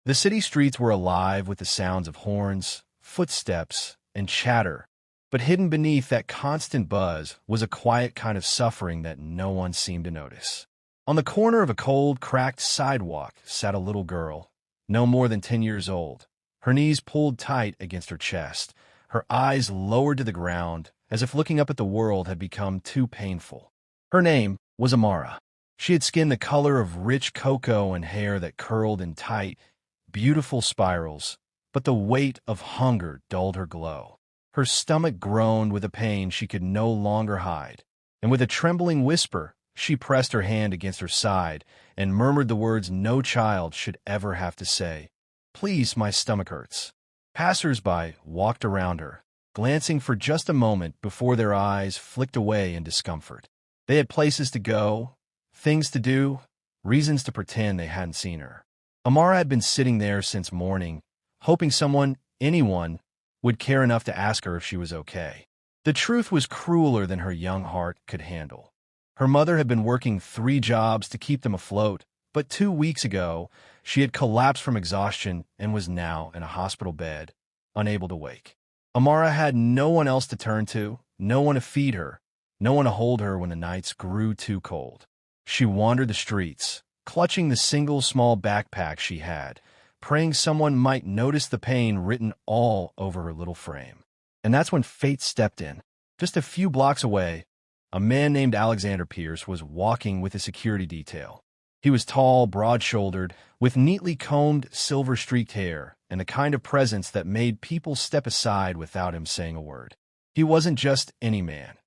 The city streets were alive with the sounds of horns, footsteps, and chatter, but hidden beneath that constant buzz was a quiet kind of suffering that no one seemed to notice. On the corner of a cold, cracked sidewalk sat a little girl, no more than 10 years old, her knees pulled tight against her chest, her eyes lowered to the ground, as if looking up at the world had become too painful. Her name was Amara. She had skin the color of rich cocoa and hair that curled in tight, beautiful spirals, but the weight of hunger dulled her glow. Her stomach groaned with a pain she could no longer hide, and with a trembling whisper, she pressed her hand against her side and murmured the words no child should ever have to say, "Please, my stomach hurts." Passers-by walked around her, glancing for just a moment before their eyes flicked away in discomfort. They had places to go, things to do, reasons to pretend they hadn't seen her. Amara had been sitting there since morning, hoping someone, anyone, would care enough to ask her if she was okay. The truth was crueler than her young heart could handle. Her mother had been working 3 jobs to keep them afloat, but 2 weeks ago, she had collapsed from exhaustion and was now in a hospital bed, unable to wake. Amara had no one else to turn to, no one to feed her, no one to hold her when the nights grew too cold. She wandered the streets, clutching the single small backpack she had, praying someone might notice the pain written all over her little frame. And that's when fate stepped in. Just a few blocks away, a man named Alexander Pierce was walking with a security detail. He was tall, broad-shouldered, with neatly combed, silver-streaked hair, and the kind of presence that made people step aside without him saying a word. He wasn't just any man.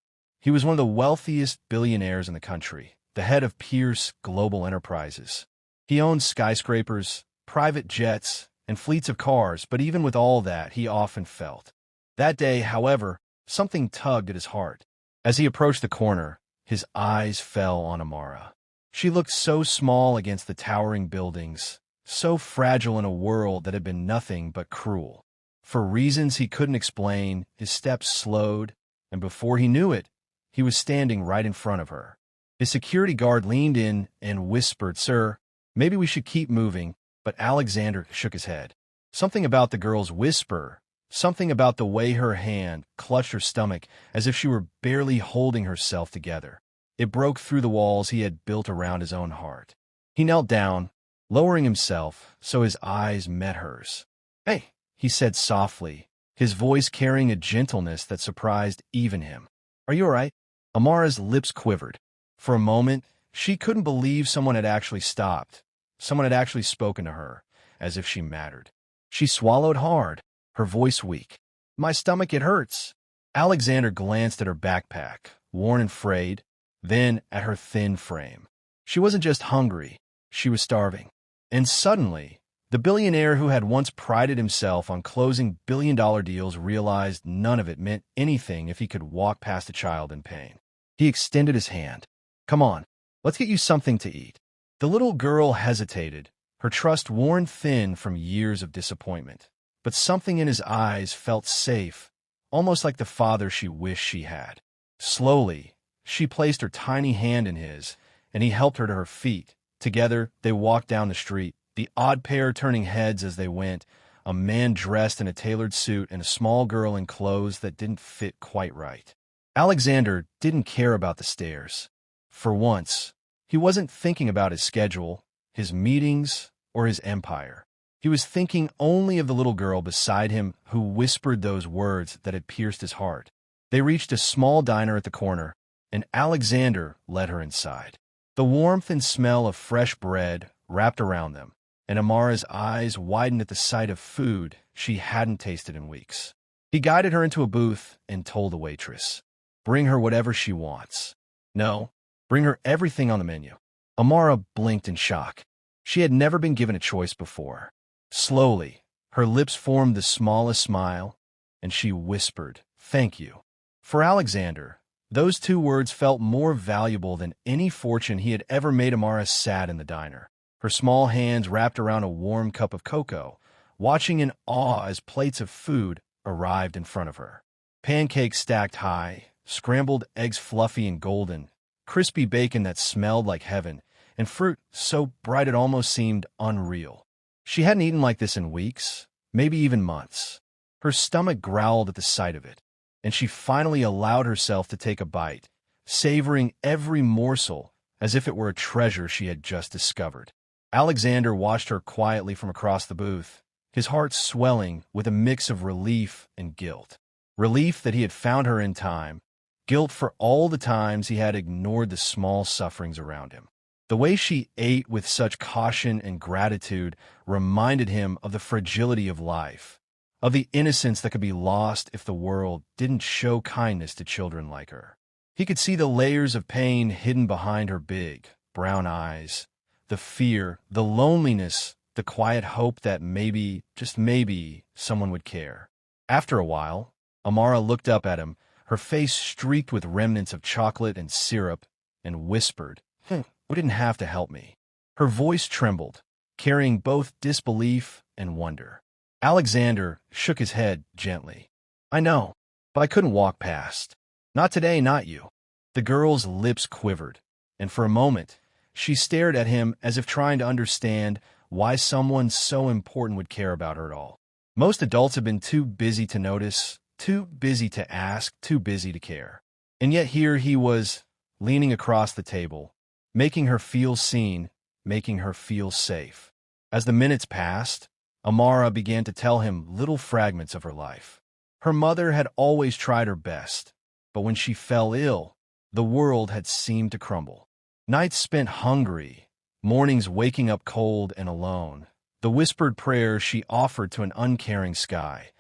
He was one of the wealthiest billionaires in the country, the head of Pierce Global Enterprises. He owned skyscrapers, private jets, and fleets of cars, but even with all that, he often felt. That day, however, something tugged at his heart. As he approached the corner, his eyes fell on Amara. She looked so small against the towering buildings, so fragile in a world that had been nothing but cruel. For reasons he couldn't explain, his steps slowed, and before he knew it, he was standing right in front of her. His security guard leaned in and whispered, "Sir, maybe we should keep moving," but Alexander shook his head. Something about the girl's whisper, something about the way her hand clutched her stomach as if she were barely holding herself together. It broke through the walls he had built around his own heart. He knelt down, lowering himself so his eyes met hers. "Hey," he said softly, his voice carrying a gentleness that surprised even him. "Are you all right?" Amara's lips quivered. For a moment, she couldn't believe someone had actually stopped. Someone had actually spoken to her, as if she mattered. She swallowed hard, her voice weak. "My stomach, it hurts." Alexander glanced at her backpack, worn and frayed, then at her thin frame. She wasn't just hungry, she was starving. And suddenly, the billionaire who had once prided himself on closing billion-dollar deals realized none of it meant anything if he could walk past a child in pain. He extended his hand. "Come on, let's get you something to eat." The little girl hesitated, her trust worn thin from years of disappointment. But something in his eyes felt safe, almost like the father she wished she had. Slowly, she placed her tiny hand in his, and he helped her to her feet. Together, they walked down the street, the odd pair turning heads as they went, a man dressed in a tailored suit and a small girl in clothes that didn't fit quite right. Alexander didn't care about the stairs. For once, he wasn't thinking about his schedule, his meetings, or his empire. He was thinking only of the little girl beside him who whispered those words that had pierced his heart. They reached a small diner at the corner, and Alexander led her inside. The warmth and smell of fresh bread wrapped around them, and Amara's eyes widened at the sight of food she hadn't tasted in weeks. He guided her into a booth and told the waitress, "Bring her whatever she wants. No, bring her everything on the menu." Amara blinked in shock. She had never been given a choice before. Slowly, her lips formed the smallest smile, and she whispered, "Thank you." For Alexander, those 2 words felt more valuable than any fortune he had ever made. Amara sat in the diner, her small hands wrapped around a warm cup of cocoa, watching in awe as plates of food arrived in front of her. Pancakes stacked high, scrambled eggs fluffy and golden, crispy bacon that smelled like heaven, and fruit so bright it almost seemed unreal. She hadn't eaten like this in weeks, maybe even months. Her stomach growled at the sight of it, and she finally allowed herself to take a bite, savoring every morsel as if it were a treasure she had just discovered. Alexander watched her quietly from across the booth, his heart swelling with a mix of relief and guilt. Relief that he had found her in time, guilt for all the times he had ignored the small sufferings around him. The way she ate with such caution and gratitude reminded him of the fragility of life, of the innocence that could be lost if the world didn't show kindness to children like her. He could see the layers of pain hidden behind her big, brown eyes, the fear, the loneliness, the quiet hope that maybe, just maybe, someone would care. After a while, Amara looked up at him, her face streaked with remnants of chocolate and syrup, and whispered, "We didn't have to help me." Her voice trembled, carrying both disbelief and wonder. Alexander shook his head gently. "I know, but I couldn't walk past. Not today, not you." The girl's lips quivered, and for a moment, she stared at him as if trying to understand why someone so important would care about her at all. Most adults have been too busy to notice, too busy to ask, too busy to care. And yet here he was, leaning across the table, making her feel seen, making her feel safe. As the minutes passed, Amara began to tell him little fragments of her life. Her mother had always tried her best, but when she fell ill, the world had seemed to crumble. Nights spent hungry, mornings waking up cold and alone, the whispered prayers she offered to an uncaring sky.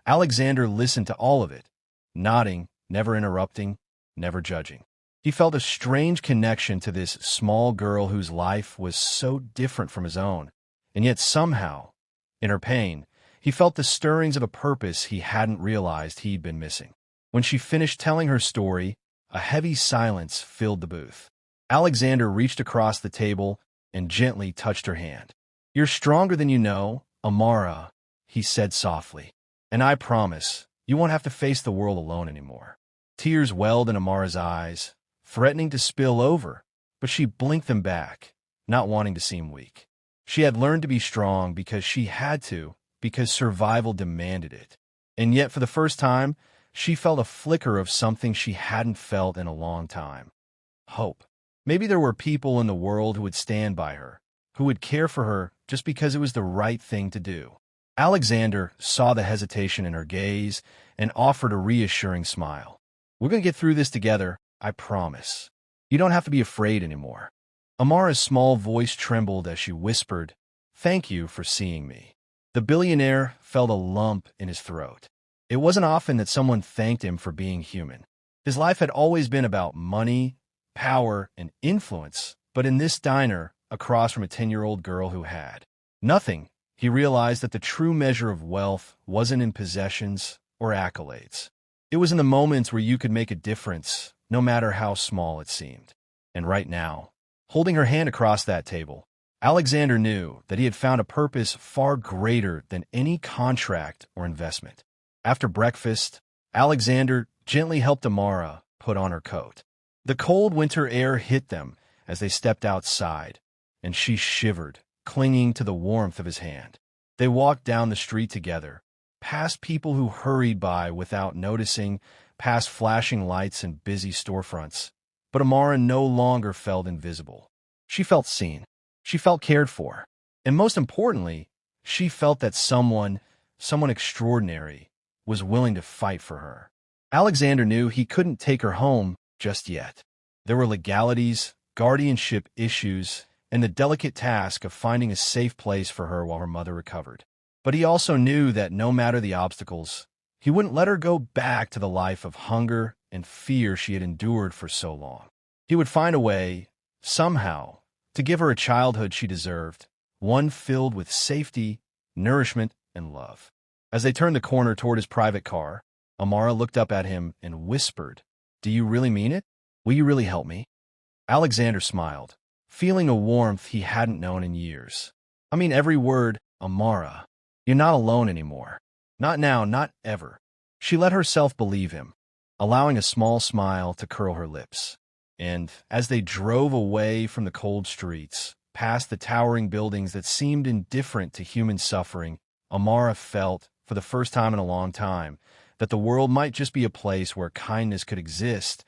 Alexander listened to all of it, nodding, never interrupting, never judging. He felt a strange connection to this small girl whose life was so different from his own, and yet somehow, in her pain, he felt the stirrings of a purpose he hadn't realized he'd been missing. When she finished telling her story, a heavy silence filled the booth. Alexander reached across the table and gently touched her hand. "You're stronger than you know, Amara," he said softly, "and I promise you won't have to face the world alone anymore." Tears welled in Amara's eyes, threatening to spill over, but she blinked them back, not wanting to seem weak. She had learned to be strong because she had to, because survival demanded it. And yet, for the first time, she felt a flicker of something she hadn't felt in a long time. Hope. Maybe there were people in the world who would stand by her, who would care for her just because it was the right thing to do. Alexander saw the hesitation in her gaze and offered a reassuring smile. "We're going to get through this together, I promise. You don't have to be afraid anymore." Amara's small voice trembled as she whispered, "Thank you for seeing me." The billionaire felt a lump in his throat. It wasn't often that someone thanked him for being human. His life had always been about money, power, and influence, but in this diner, across from a 10-year-old girl who had nothing, he realized that the true measure of wealth wasn't in possessions or accolades. It was in the moments where you could make a difference, no matter how small it seemed. And right now, holding her hand across that table, Alexander knew that he had found a purpose far greater than any contract or investment. After breakfast, Alexander gently helped Amara put on her coat. The cold winter air hit them as they stepped outside, and she shivered, clinging to the warmth of his hand. They walked down the street together, past people who hurried by without noticing, past flashing lights and busy storefronts. But Amara no longer felt invisible. She felt seen. She felt cared for. And most importantly, she felt that someone extraordinary, was willing to fight for her. Alexander knew he couldn't take her home just yet. There were legalities, guardianship issues, and the delicate task of finding a safe place for her while her mother recovered. But he also knew that no matter the obstacles, he wouldn't let her go back to the life of hunger and fear she had endured for so long. He would find a way, somehow, to give her a childhood she deserved, one filled with safety, nourishment, and love. As they turned the corner toward his private car, Amara looked up at him and whispered, "Do you really mean it? Will you really help me?" Alexander smiled, feeling a warmth he hadn't known in years. "I mean every word, Amara. You're not alone anymore. Not now, not ever." She let herself believe him, allowing a small smile to curl her lips. And as they drove away from the cold streets, past the towering buildings that seemed indifferent to human suffering, Amara felt, for the first time in a long time, that the world might just be a place where kindness could exist,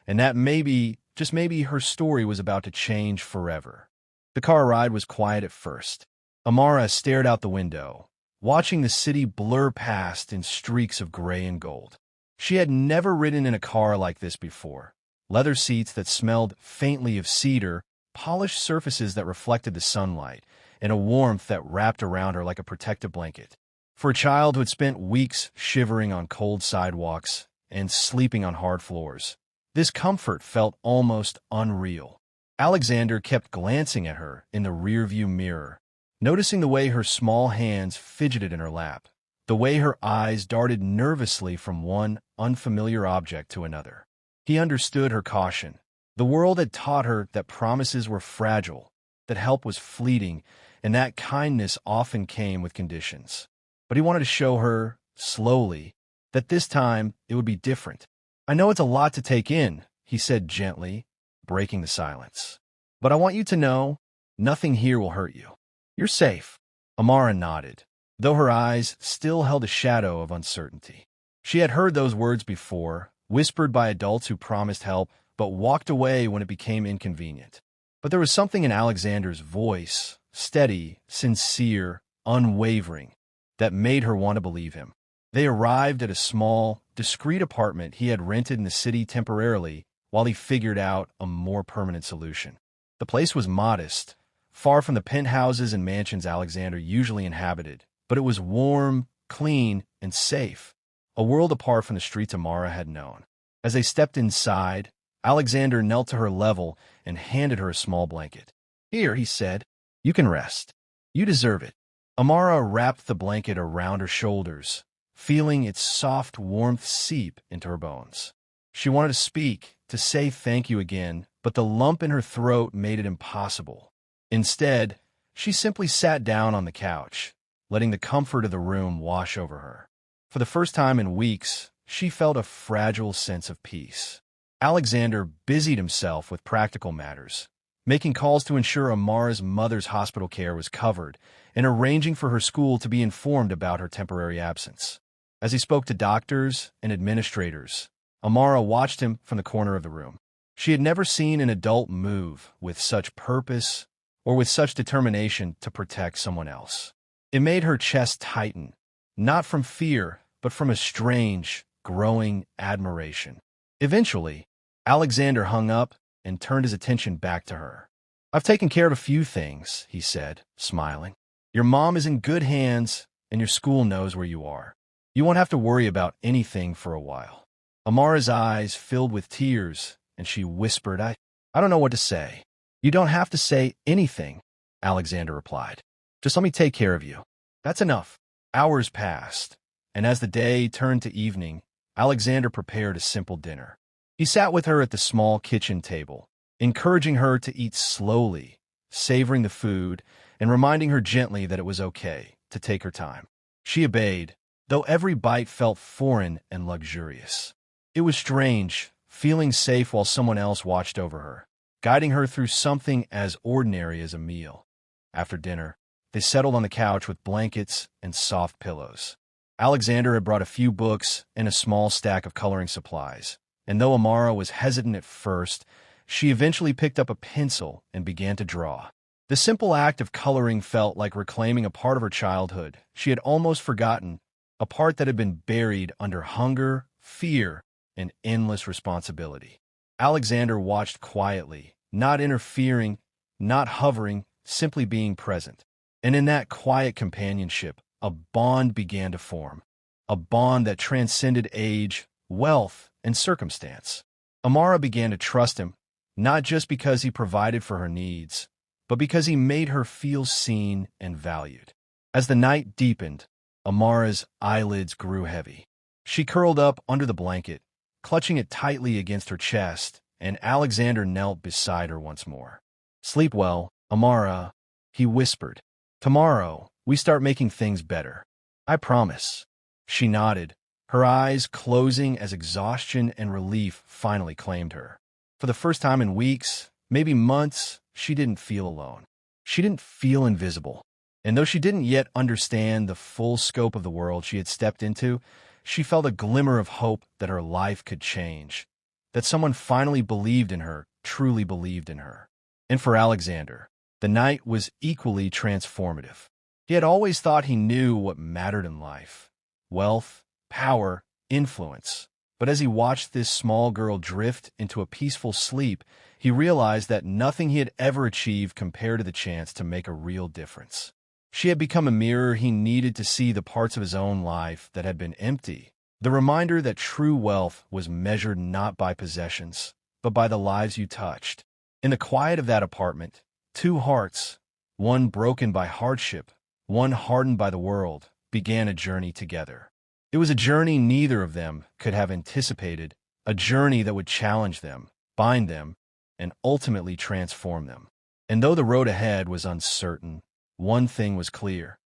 and that maybe, just maybe, her story was about to change forever. The car ride was quiet at first. Amara stared out the window, watching the city blur past in streaks of gray and gold. She had never ridden in a car like this before. Leather seats that smelled faintly of cedar, polished surfaces that reflected the sunlight, and a warmth that wrapped around her like a protective blanket. For a child who had spent weeks shivering on cold sidewalks and sleeping on hard floors, this comfort felt almost unreal. Alexander kept glancing at her in the rearview mirror, noticing the way her small hands fidgeted in her lap, the way her eyes darted nervously from one unfamiliar object to another. He understood her caution. The world had taught her that promises were fragile, that help was fleeting, and that kindness often came with conditions. But he wanted to show her, slowly, that this time it would be different. "I know it's a lot to take in," he said gently, breaking the silence. "But I want you to know, nothing here will hurt you. You're safe." Amara nodded, though her eyes still held a shadow of uncertainty. She had heard those words before, whispered by adults who promised help, but walked away when it became inconvenient. But there was something in Alexander's voice, steady, sincere, unwavering, that made her want to believe him. They arrived at a small, discreet apartment he had rented in the city temporarily while he figured out a more permanent solution. The place was modest, far from the penthouses and mansions Alexander usually inhabited, but it was warm, clean, and safe, a world apart from the streets Amara had known. As they stepped inside, Alexander knelt to her level and handed her a small blanket. "Here," he said, "you can rest. You deserve it." Amara wrapped the blanket around her shoulders, feeling its soft warmth seep into her bones. She wanted to speak, to say thank you again, but the lump in her throat made it impossible. Instead, she simply sat down on the couch, letting the comfort of the room wash over her. For the first time in weeks, she felt a fragile sense of peace. Alexander busied himself with practical matters, making calls to ensure Amara's mother's hospital care was covered and arranging for her school to be informed about her temporary absence. As he spoke to doctors and administrators, Amara watched him from the corner of the room. She had never seen an adult move with such purpose or with such determination to protect someone else. It made her chest tighten, not from fear, but from a strange, growing admiration. Eventually, Alexander hung up and turned his attention back to her. "I've taken care of a few things," he said, smiling. "Your mom is in good hands, and your school knows where you are. You won't have to worry about anything for a while." Amara's eyes filled with tears, and she whispered, I don't know what to say." "You don't have to say anything," Alexander replied. "Just let me take care of you. That's enough." Hours passed, and as the day turned to evening, Alexander prepared a simple dinner. He sat with her at the small kitchen table, encouraging her to eat slowly, savoring the food, and reminding her gently that it was okay to take her time. She obeyed, though every bite felt foreign and luxurious. It was strange, feeling safe while someone else watched over her, guiding her through something as ordinary as a meal. After dinner, they settled on the couch with blankets and soft pillows. Alexander had brought a few books and a small stack of coloring supplies, and though Amara was hesitant at first, she eventually picked up a pencil and began to draw. The simple act of coloring felt like reclaiming a part of her childhood she had almost forgotten, a part that had been buried under hunger, fear, and endless responsibility. Alexander watched quietly, not interfering, not hovering, simply being present. And in that quiet companionship, a bond began to form, a bond that transcended age, wealth, and circumstance. Amara began to trust him, not just because he provided for her needs, but because he made her feel seen and valued. As the night deepened, Amara's eyelids grew heavy. She curled up under the blanket, clutching it tightly against her chest, and Alexander knelt beside her once more. "Sleep well, Amara," he whispered. "Tomorrow, we start making things better. I promise." She nodded, her eyes closing as exhaustion and relief finally claimed her. For the first time in weeks, maybe months, she didn't feel alone. She didn't feel invisible. And though she didn't yet understand the full scope of the world she had stepped into, she felt a glimmer of hope that her life could change, that someone finally believed in her, truly believed in her. And for Alexander, the night was equally transformative. He had always thought he knew what mattered in life: wealth, power, influence. But as he watched this small girl drift into a peaceful sleep, he realized that nothing he had ever achieved compared to the chance to make a real difference. She had become a mirror he needed to see the parts of his own life that had been empty, the reminder that true wealth was measured not by possessions, but by the lives you touched. In the quiet of that apartment, two hearts, one broken by hardship, one hardened by the world, began a journey together. It was a journey neither of them could have anticipated, a journey that would challenge them, bind them, and ultimately transform them. And though the road ahead was uncertain, one thing was clear.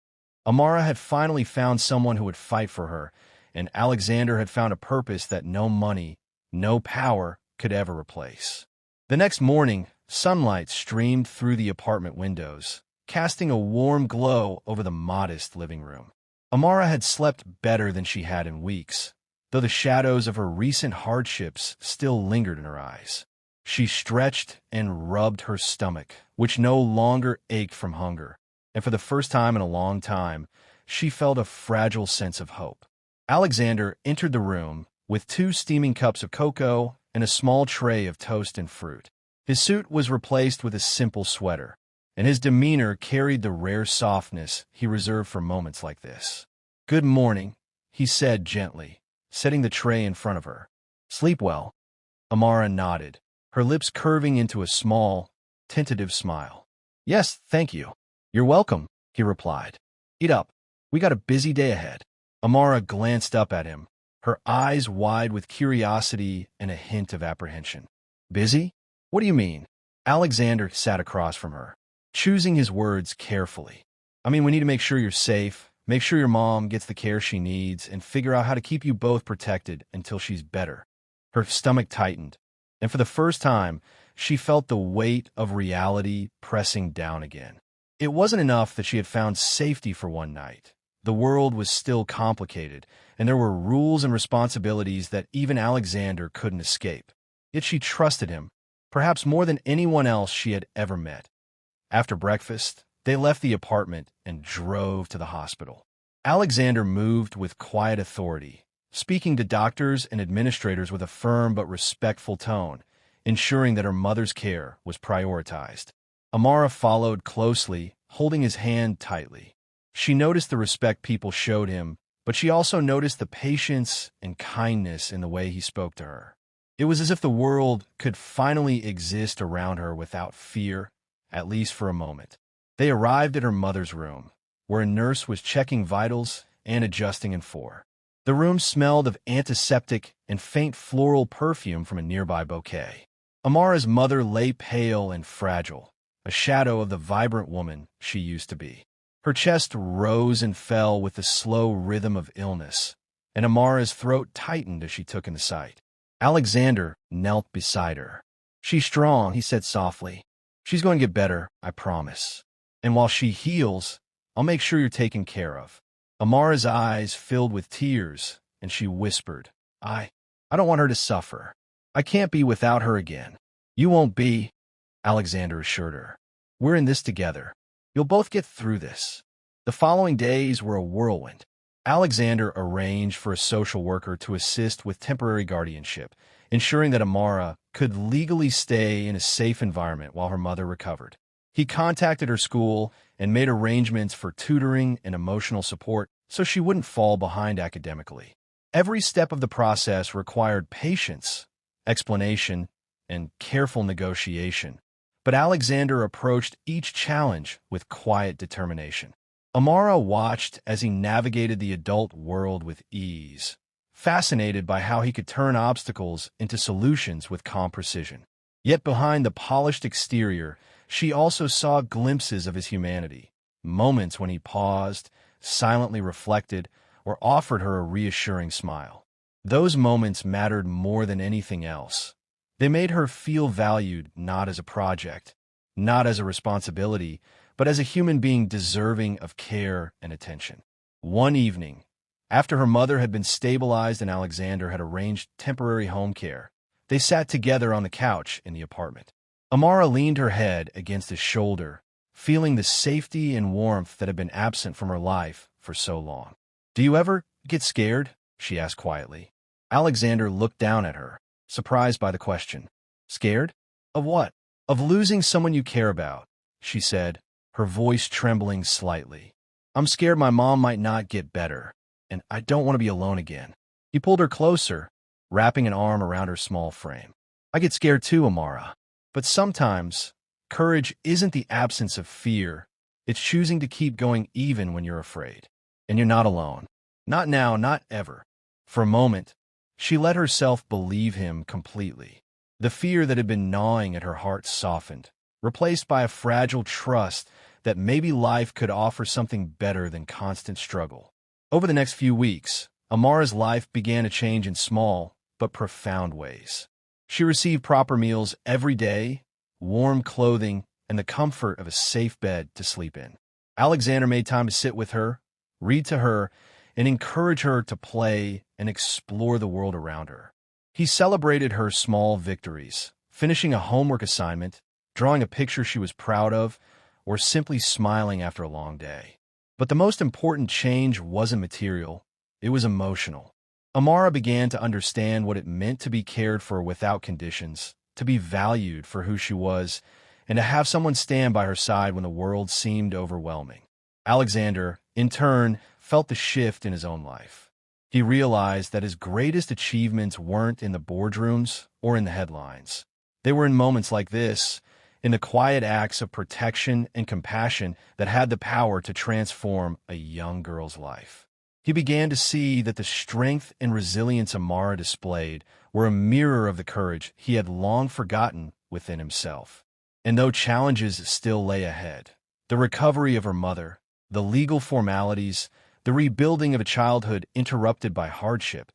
Amara had finally found someone who would fight for her, and Alexander had found a purpose that no money, no power could ever replace. The next morning, sunlight streamed through the apartment windows, casting a warm glow over the modest living room. Amara had slept better than she had in weeks, though the shadows of her recent hardships still lingered in her eyes. She stretched and rubbed her stomach, which no longer ached from hunger, and for the first time in a long time, she felt a fragile sense of hope. Alexander entered the room with 2 steaming cups of cocoa and a small tray of toast and fruit. His suit was replaced with a simple sweater, and his demeanor carried the rare softness he reserved for moments like this. "Good morning," he said gently, setting the tray in front of her. "Sleep well?" Amara nodded, her lips curving into a small, tentative smile. "Yes, thank you." "You're welcome," he replied. "Eat up. We got a busy day ahead." Amara glanced up at him, her eyes wide with curiosity and a hint of apprehension. "Busy? What do you mean?" Alexander sat across from her, choosing his words carefully. "I mean, we need to make sure you're safe, make sure your mom gets the care she needs, and figure out how to keep you both protected until she's better." Her stomach tightened, and for the first time, she felt the weight of reality pressing down again. It wasn't enough that she had found safety for one night. The world was still complicated, and there were rules and responsibilities that even Alexander couldn't escape. Yet she trusted him, perhaps more than anyone else she had ever met. After breakfast, they left the apartment and drove to the hospital. Alexander moved with quiet authority, speaking to doctors and administrators with a firm but respectful tone, ensuring that her mother's care was prioritized. Amara followed closely, holding his hand tightly. She noticed the respect people showed him, but she also noticed the patience and kindness in the way he spoke to her. It was as if the world could finally exist around her without fear, at least for a moment. They arrived at her mother's room, where a nurse was checking vitals and adjusting in 4. The room smelled of antiseptic and faint floral perfume from a nearby bouquet. Amara's mother lay pale and fragile, a shadow of the vibrant woman she used to be. Her chest rose and fell with the slow rhythm of illness, and Amara's throat tightened as she took in the sight. Alexander knelt beside her. "She's strong," he said softly. "She's going to get better, I promise. And while she heals, I'll make sure you're taken care of." Amara's eyes filled with tears, and she whispered, I don't want her to suffer. I can't be without her again." "You won't be," Alexander assured her. "We're in this together. You'll both get through this." The following days were a whirlwind. Alexander arranged for a social worker to assist with temporary guardianship, ensuring that Amara could legally stay in a safe environment while her mother recovered. He contacted her school and made arrangements for tutoring and emotional support so she wouldn't fall behind academically. Every step of the process required patience, explanation, and careful negotiation, but Alexander approached each challenge with quiet determination. Amara watched as he navigated the adult world with ease, fascinated by how he could turn obstacles into solutions with calm precision. Yet behind the polished exterior, she also saw glimpses of his humanity, moments when he paused, silently reflected, or offered her a reassuring smile. Those moments mattered more than anything else. They made her feel valued not as a project, not as a responsibility, but but as a human being deserving of care and attention. One evening, after her mother had been stabilized and Alexander had arranged temporary home care, they sat together on the couch in the apartment. Amara leaned her head against his shoulder, feeling the safety and warmth that had been absent from her life for so long. "Do you ever get scared?" she asked quietly. Alexander looked down at her, surprised by the question. "Scared? Of what?" "Of losing someone you care about," she said, her voice trembling slightly. "I'm scared my mom might not get better, and I don't want to be alone again." He pulled her closer, wrapping an arm around her small frame. "I get scared too, Amara. But sometimes, courage isn't the absence of fear. It's choosing to keep going even when you're afraid. And you're not alone. Not now, not ever." For a moment, she let herself believe him completely. The fear that had been gnawing at her heart softened, replaced by a fragile trust that maybe life could offer something better than constant struggle. Over the next few weeks, Amara's life began to change in small but profound ways. She received proper meals every day, warm clothing, and the comfort of a safe bed to sleep in. Alexander made time to sit with her, read to her, and encourage her to play and explore the world around her. He celebrated her small victories, finishing a homework assignment, drawing a picture she was proud of, or simply smiling after a long day. But the most important change wasn't material, it was emotional. Amara began to understand what it meant to be cared for without conditions, to be valued for who she was, and to have someone stand by her side when the world seemed overwhelming. Alexander, in turn, felt the shift in his own life. He realized that his greatest achievements weren't in the boardrooms or in the headlines. They were in moments like this, in the quiet acts of protection and compassion that had the power to transform a young girl's life. He began to see that the strength and resilience Amara displayed were a mirror of the courage he had long forgotten within himself. And though challenges still lay ahead, the recovery of her mother, the legal formalities, the rebuilding of a childhood interrupted by hardship,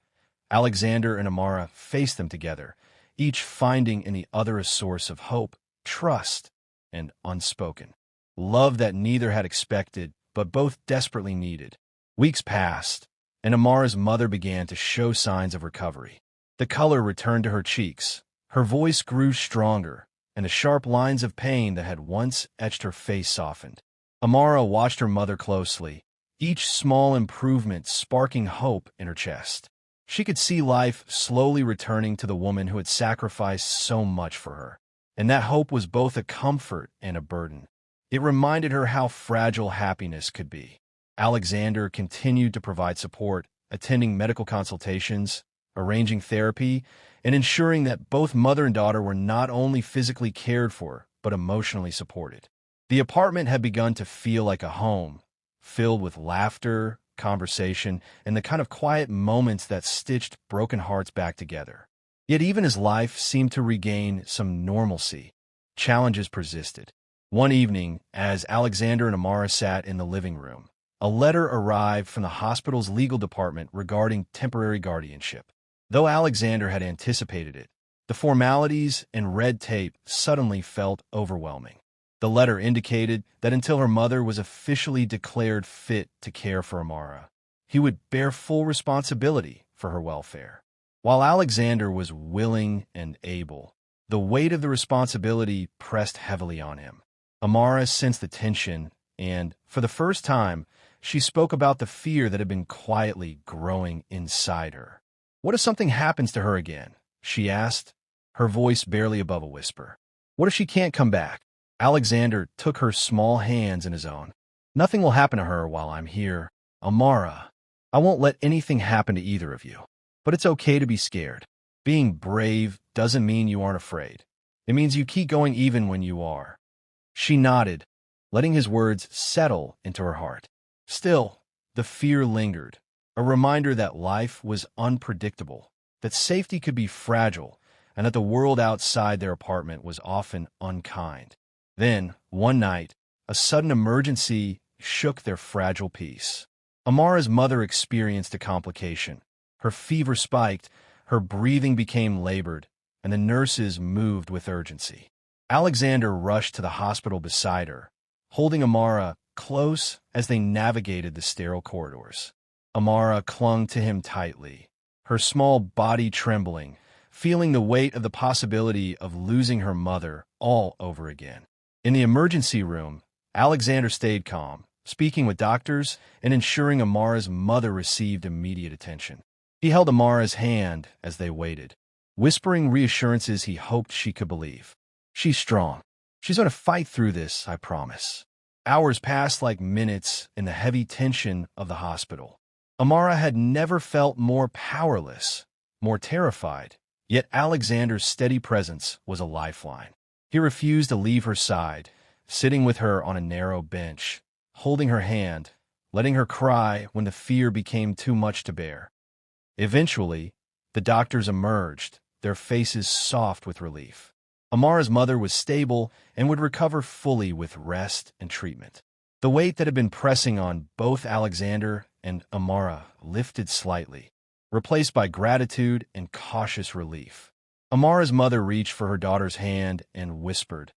Alexander and Amara faced them together, each finding in the other a source of hope, trust, and unspoken love that neither had expected but both desperately needed. Weeks passed, and Amara's mother began to show signs of recovery. The color returned to her cheeks, her voice grew stronger, and the sharp lines of pain that had once etched her face softened. Amara watched her mother closely, each small improvement sparking hope in her chest. She could see life slowly returning to the woman who had sacrificed so much for her. And that hope was both a comfort and a burden. It reminded her how fragile happiness could be. Alexander continued to provide support, attending medical consultations, arranging therapy, and ensuring that both mother and daughter were not only physically cared for, but emotionally supported. The apartment had begun to feel like a home, filled with laughter, conversation, and the kind of quiet moments that stitched broken hearts back together. Yet even as life seemed to regain some normalcy, challenges persisted. One evening, as Alexander and Amara sat in the living room, a letter arrived from the hospital's legal department regarding temporary guardianship. Though Alexander had anticipated it, the formalities and red tape suddenly felt overwhelming. The letter indicated that until her mother was officially declared fit to care for Amara, he would bear full responsibility for her welfare. While Alexander was willing and able, the weight of the responsibility pressed heavily on him. Amara sensed the tension, and, for the first time, she spoke about the fear that had been quietly growing inside her. "What if something happens to her again?" she asked, her voice barely above a whisper. "What if she can't come back?" Alexander took her small hands in his own. "Nothing will happen to her while I'm here. Amara, I won't let anything happen to either of you. But it's okay to be scared. Being brave doesn't mean you aren't afraid. It means you keep going even when you are." She nodded, letting his words settle into her heart. Still, the fear lingered, a reminder that life was unpredictable, that safety could be fragile, and that the world outside their apartment was often unkind. Then, one night, a sudden emergency shook their fragile peace. Amara's mother experienced a complication. Her fever spiked, her breathing became labored, and the nurses moved with urgency. Alexander rushed to the hospital beside her, holding Amara close as they navigated the sterile corridors. Amara clung to him tightly, her small body trembling, feeling the weight of the possibility of losing her mother all over again. In the emergency room, Alexander stayed calm, speaking with doctors and ensuring Amara's mother received immediate attention. He held Amara's hand as they waited, whispering reassurances he hoped she could believe. "She's strong. She's going to fight through this, I promise." Hours passed like minutes in the heavy tension of the hospital. Amara had never felt more powerless, more terrified, yet Alexander's steady presence was a lifeline. He refused to leave her side, sitting with her on a narrow bench, holding her hand, letting her cry when the fear became too much to bear. Eventually, the doctors emerged, their faces soft with relief. Amara's mother was stable and would recover fully with rest and treatment. The weight that had been pressing on both Alexander and Amara lifted slightly, replaced by gratitude and cautious relief. Amara's mother reached for her daughter's hand and whispered,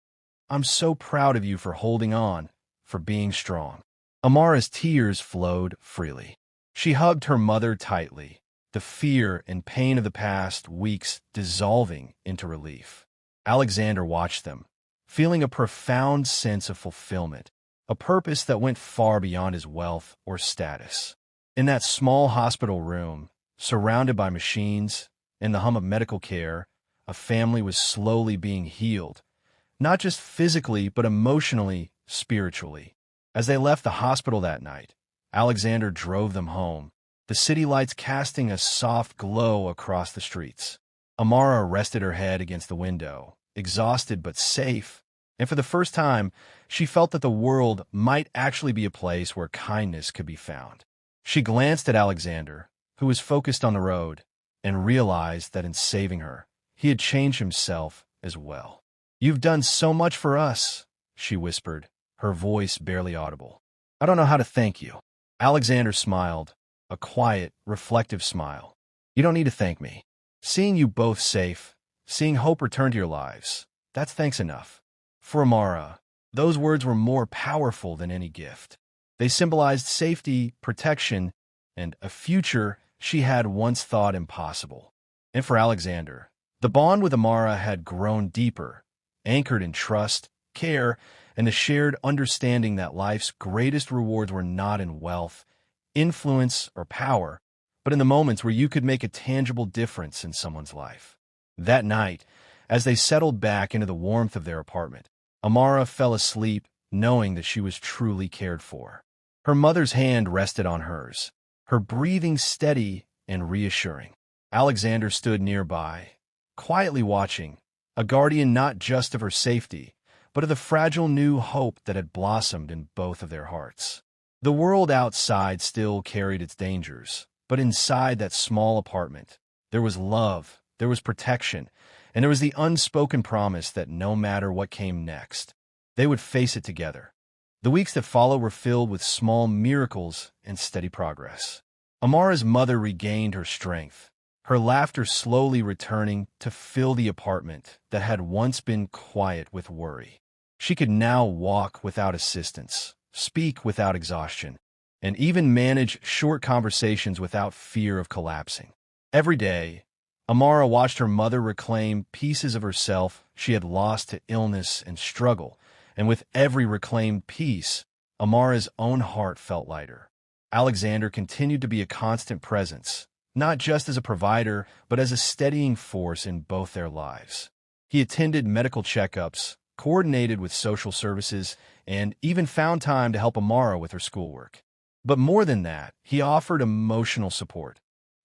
"I'm so proud of you for holding on, for being strong." Amara's tears flowed freely. She hugged her mother tightly, the fear and pain of the past weeks dissolving into relief. Alexander watched them, feeling a profound sense of fulfillment, a purpose that went far beyond his wealth or status. In that small hospital room, surrounded by machines and the hum of medical care, a family was slowly being healed, not just physically but emotionally, spiritually. As they left the hospital that night, Alexander drove them home, the city lights casting a soft glow across the streets. Amara rested her head against the window, exhausted but safe, and for the first time, she felt that the world might actually be a place where kindness could be found. She glanced at Alexander, who was focused on the road, and realized that in saving her, he had changed himself as well. "You've done so much for us," she whispered, her voice barely audible. "I don't know how to thank you." Alexander smiled, a quiet, reflective smile. "You don't need to thank me. Seeing you both safe, seeing hope return to your lives, that's thanks enough." For Amara, those words were more powerful than any gift. They symbolized safety, protection, and a future she had once thought impossible. And for Alexander, the bond with Amara had grown deeper, anchored in trust, care, and the shared understanding that life's greatest rewards were not in wealth, influence, or power, but in the moments where you could make a tangible difference in someone's life. That night, as they settled back into the warmth of their apartment, Amara fell asleep knowing that she was truly cared for. Her mother's hand rested on hers, her breathing steady and reassuring. Alexander stood nearby, quietly watching, a guardian not just of her safety, but of the fragile new hope that had blossomed in both of their hearts. The world outside still carried its dangers, but inside that small apartment, there was love, there was protection, and there was the unspoken promise that no matter what came next, they would face it together. The weeks that followed were filled with small miracles and steady progress. Amara's mother regained her strength, her laughter slowly returning to fill the apartment that had once been quiet with worry. She could now walk without assistance, speak without exhaustion, and even manage short conversations without fear of collapsing. Every day, Amara watched her mother reclaim pieces of herself she had lost to illness and struggle, and with every reclaimed piece, Amara's own heart felt lighter. Alexander continued to be a constant presence, not just as a provider, but as a steadying force in both their lives. He attended medical checkups, coordinated with social services, and even found time to help Amara with her schoolwork. But more than that, he offered emotional support.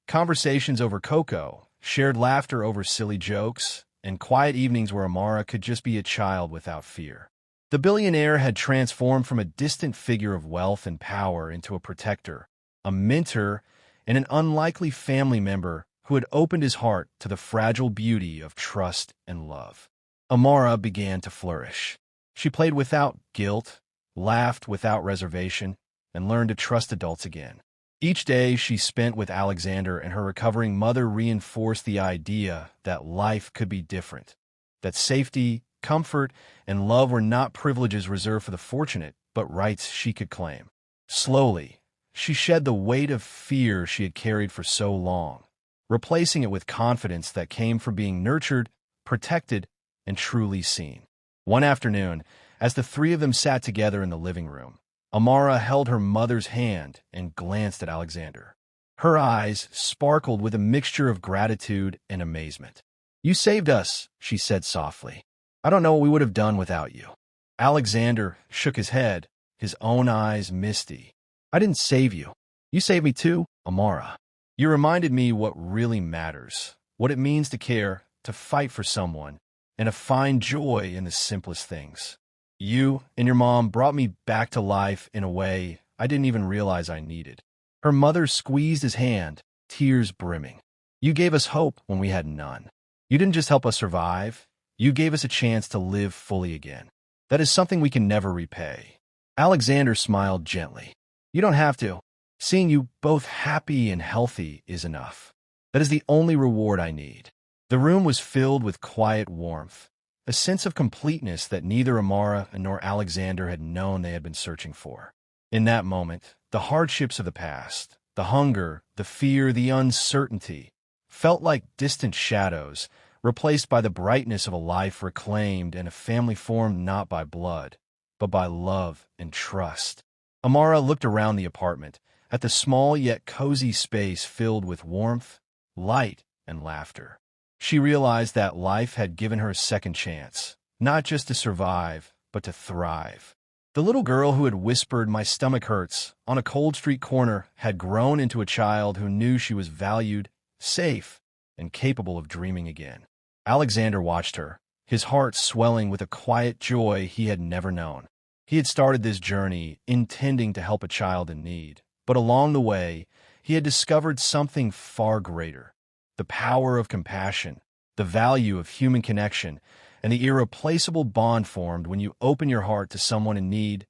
Conversations over cocoa, shared laughter over silly jokes, and quiet evenings where Amara could just be a child without fear. The billionaire had transformed from a distant figure of wealth and power into a protector, a mentor, and an unlikely family member who had opened his heart to the fragile beauty of trust and love. Amara began to flourish. She played without guilt, laughed without reservation, and learned to trust adults again. Each day she spent with Alexander and her recovering mother reinforced the idea that life could be different, that safety, comfort, and love were not privileges reserved for the fortunate, but rights she could claim. Slowly, she shed the weight of fear she had carried for so long, replacing it with confidence that came from being nurtured, protected, and truly seen. One afternoon, as the three of them sat together in the living room, Amara held her mother's hand and glanced at Alexander. Her eyes sparkled with a mixture of gratitude and amazement. "You saved us," she said softly. "I don't know what we would have done without you." Alexander shook his head, his own eyes misty. "I didn't save you. You saved me too, Amara. You reminded me what really matters, what it means to care, to fight for someone, and to find joy in the simplest things. You and your mom brought me back to life in a way I didn't even realize I needed." Her mother squeezed his hand, tears brimming. "You gave us hope when we had none. You didn't just help us survive, you gave us a chance to live fully again. That is something we can never repay." Alexander smiled gently. "You don't have to. Seeing you both happy and healthy is enough. That is the only reward I need." The room was filled with quiet warmth, a sense of completeness that neither Amara nor Alexander had known they had been searching for. In that moment, the hardships of the past, the hunger, the fear, the uncertainty, felt like distant shadows, replaced by the brightness of a life reclaimed and a family formed not by blood, but by love and trust. Amara looked around the apartment, at the small yet cozy space filled with warmth, light, and laughter. She realized that life had given her a second chance, not just to survive, but to thrive. The little girl who had whispered, "My stomach hurts," on a cold street corner had grown into a child who knew she was valued, safe, and capable of dreaming again. Alexander watched her, his heart swelling with a quiet joy he had never known. He had started this journey intending to help a child in need, but along the way, he had discovered something far greater: the power of compassion, the value of human connection, and the irreplaceable bond formed when you open your heart to someone in need.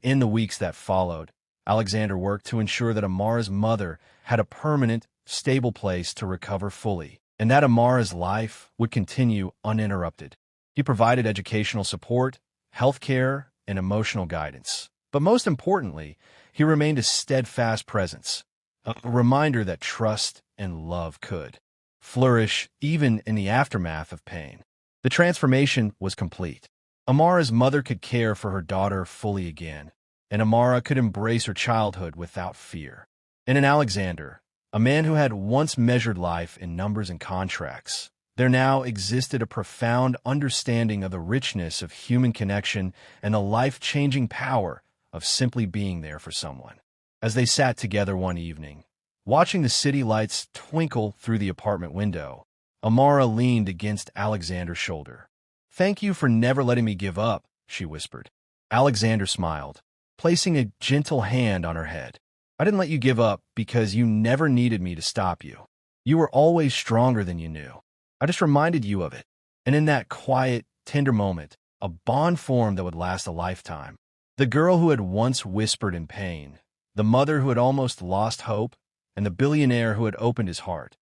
In the weeks that followed, Alexander worked to ensure that Amara's mother had a permanent, stable place to recover fully, and that Amara's life would continue uninterrupted. He provided educational support, health care, and emotional guidance. But most importantly, he remained a steadfast presence, a reminder that trust and love could flourish even in the aftermath of pain. The transformation was complete. Amara's mother could care for her daughter fully again, and Amara could embrace her childhood without fear. And in Alexander, a man who had once measured life in numbers and contracts, there now existed a profound understanding of the richness of human connection and the life-changing power of simply being there for someone. As they sat together one evening, watching the city lights twinkle through the apartment window, Amara leaned against Alexander's shoulder. "Thank you for never letting me give up," she whispered. Alexander smiled, placing a gentle hand on her head. "I didn't let you give up because you never needed me to stop you. You were always stronger than you knew. I just reminded you of it." And in that quiet, tender moment, a bond formed that would last a lifetime. The girl who had once whispered in pain, the mother who had almost lost hope, and the billionaire who had opened his heart.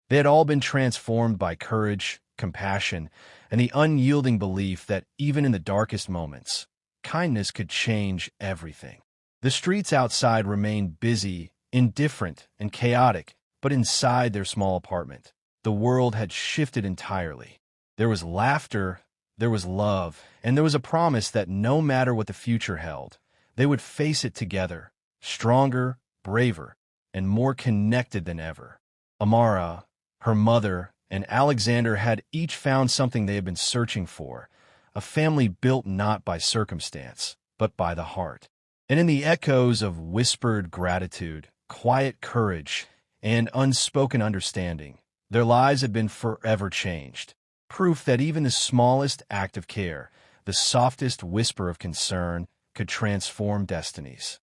They had all been transformed by courage, compassion, and the unyielding belief that even in the darkest moments, kindness could change everything. The streets outside remained busy, indifferent, and chaotic, but inside their small apartment, the world had shifted entirely. There was laughter, there was love, and there was a promise that no matter what the future held, they would face it together, stronger, braver, and more connected than ever. Amara, her mother, and Alexander had each found something they had been searching for, a family built not by circumstance, but by the heart. And in the echoes of whispered gratitude, quiet courage, and unspoken understanding, their lives had been forever changed. Proof that even the smallest act of care, the softest whisper of concern, could transform destinies.